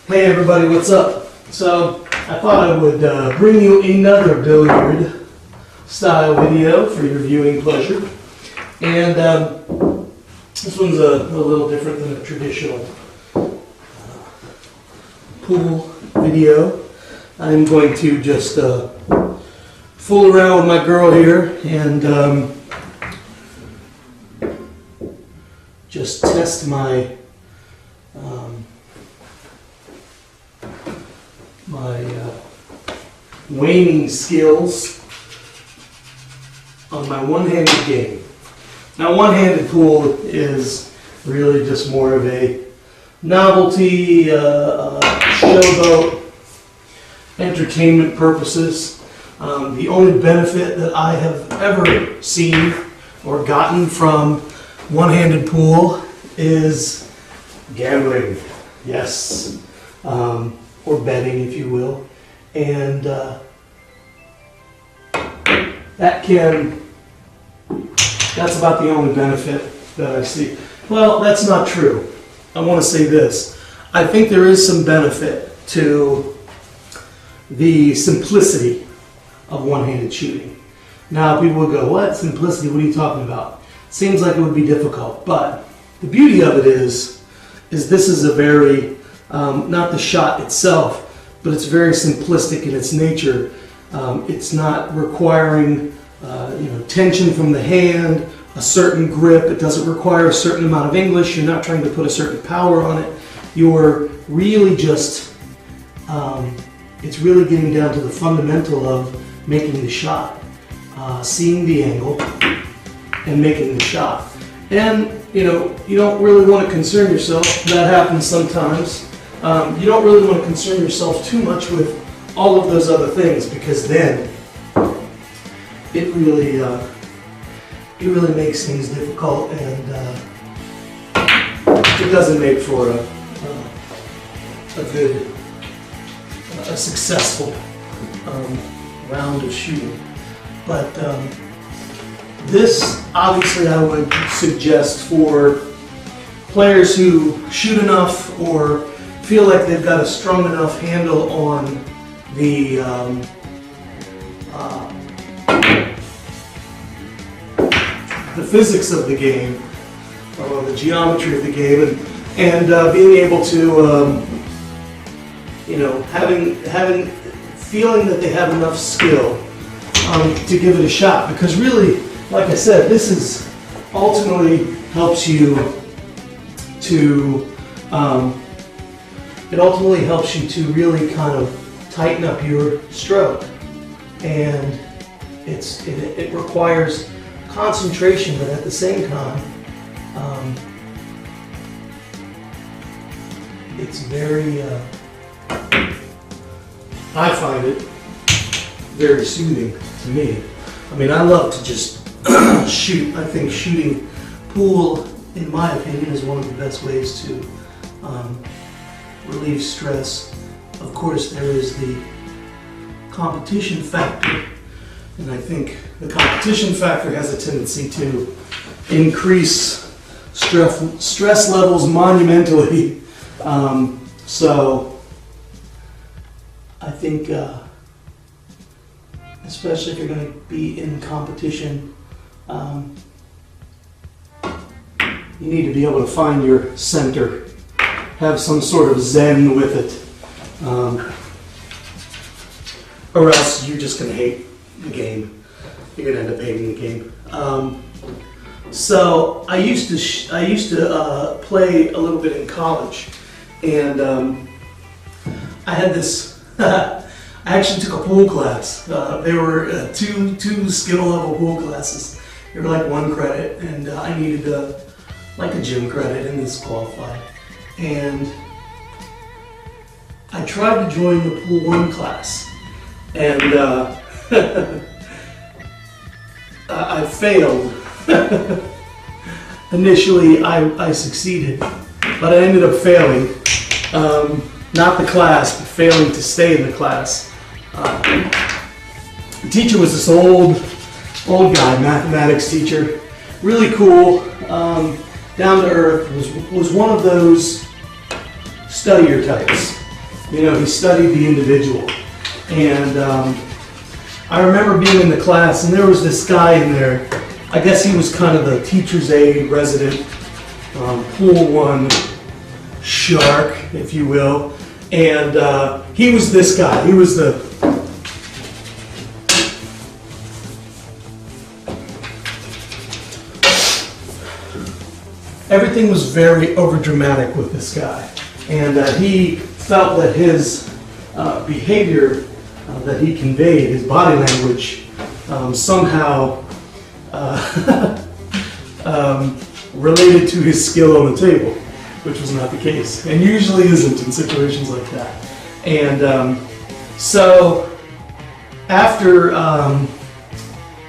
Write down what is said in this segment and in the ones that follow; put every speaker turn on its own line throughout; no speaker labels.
Hey everybody, what's up? So I thought I would bring you another billiard style video for your viewing pleasure. And this one's a little different than a traditional pool video. I'm going to just fool around with my girl here and just test my waning skills on my one-handed game. Now, one-handed pool is really just more of a novelty, showboat, entertainment purposes. The only benefit that I have ever seen or gotten from one-handed pool is gambling, yes, or betting, if you will. And that's about the only benefit that I see. Well, that's not true. I want to say this. I think there is some benefit to the simplicity of one-handed shooting. Now, people would go, what? Simplicity? What are you talking about? Seems like it would be difficult, but the beauty of it is this is a very, not the shot itself, but it's very simplistic in its nature. It's not requiring tension from the hand, a certain grip. It doesn't require a certain amount of English. You're not trying to put a certain power on it. You're really just, it's really getting down to the fundamental of making the shot, seeing the angle, and making the shot. And you don't really want to concern yourself. That happens sometimes. You don't really want to concern yourself too much with all of those other things, because then it really makes things difficult, and it doesn't make for a successful round of shooting. But this, obviously, I would suggest for players who shoot enough or feel like they've got a strong enough handle on the physics of the game, or the geometry of the game, and being able to, feeling that they have enough skill to give it a shot. Because really, like I said, this is ultimately helps you to, it ultimately helps you to really kind of tighten up your stroke, and it requires concentration, but at the same time, it's very, I find it very soothing to me. I mean, I love to just shoot. I think shooting pool, in my opinion, is one of the best ways to relieve stress. Of course, there is the competition factor, and I think the competition factor has a tendency to increase stress levels monumentally. So I think, especially if you're going to be in competition, you need to be able to find your center, have some sort of zen with it, or else you're just going to hate the game. You're going to end up hating the game. So I used to play a little bit in college, and I had this. I actually took a pool class. They were two skill level pool classes. They were like 1 credit, and I needed like a gym credit, and this qualified. And I tried to join the pool 1 class, and I failed. Initially, I succeeded, but I ended up failing. Not the class, but failing to stay in the class. The teacher was this old guy, mathematics teacher, really cool, down to earth. Was one of those studier types. You know, he studied the individual. And I remember being in the class, and there was this guy in there. I guess he was kind of the teacher's aide, resident, pool one shark, if you will. And he was this guy. He was the everything was very overdramatic with this guy. And he felt that his behavior that he conveyed, his body language, somehow related to his skill on the table, which was not the case, and usually isn't in situations like that. And so after, and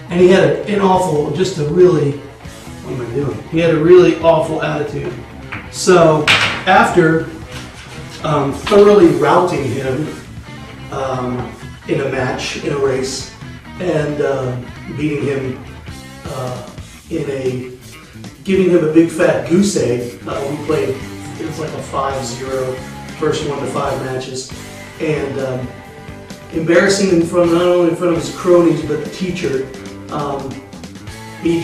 he had an awful, just a really, what am I doing? He had a really awful attitude. So after thoroughly routing him in a match, in a race, and beating him giving him a big fat goose egg. We played, it was like a 5-0, first 1 to 5 matches, and embarrassing him not only in front of his cronies but the teacher. He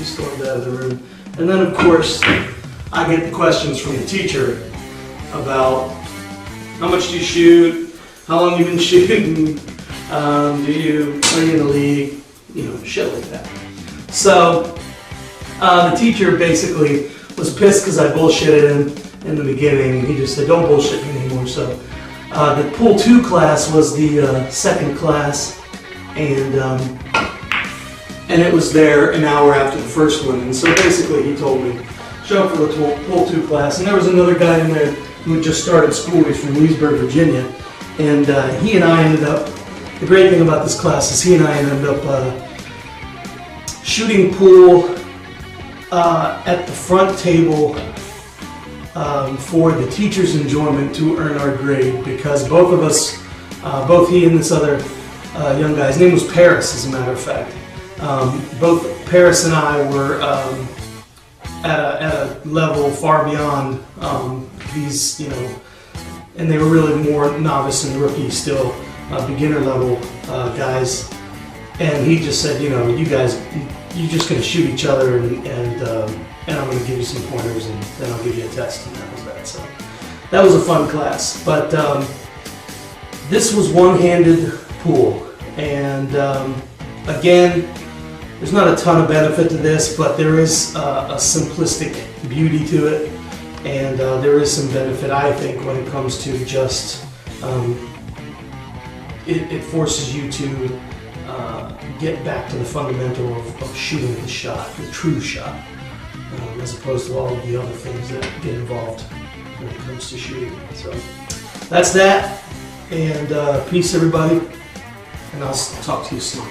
stormed out of the room. And then of course I get the questions from the teacher about how much do you shoot, how long you been shooting, are you in the league, you know, shit like that. So the teacher basically was pissed because I bullshitted him in the beginning. He just said, don't bullshit me anymore. So the Pool 2 class was the second class, and it was there an hour after the first one. And so basically he told me, show up for the Pool 2 class. And there was another guy in there who had just started school. He's from Leesburg, Virginia. And he and I ended up, the great thing about this class is he and I ended up shooting pool at the front table for the teacher's enjoyment to earn our grade, because both of us, both he and this other young guy, his name was Paris as a matter of fact, both Paris and I were at a level far beyond these, you know, and they were really more novice and rookie still, beginner level guys. And he just said, you know, you guys, you're just going to shoot each other, and I'm going to give you some pointers, and then I'll give you a test, and that was that. So that was a fun class. But this was one-handed pool, and again, there's not a ton of benefit to this, but there is a simplistic beauty to it, and there is some benefit, I think, when it comes to just it forces you to get back to the fundamental of shooting the shot, the true shot, as opposed to all of the other things that get involved when it comes to shooting. So that's that, and peace everybody, and I'll talk to you soon.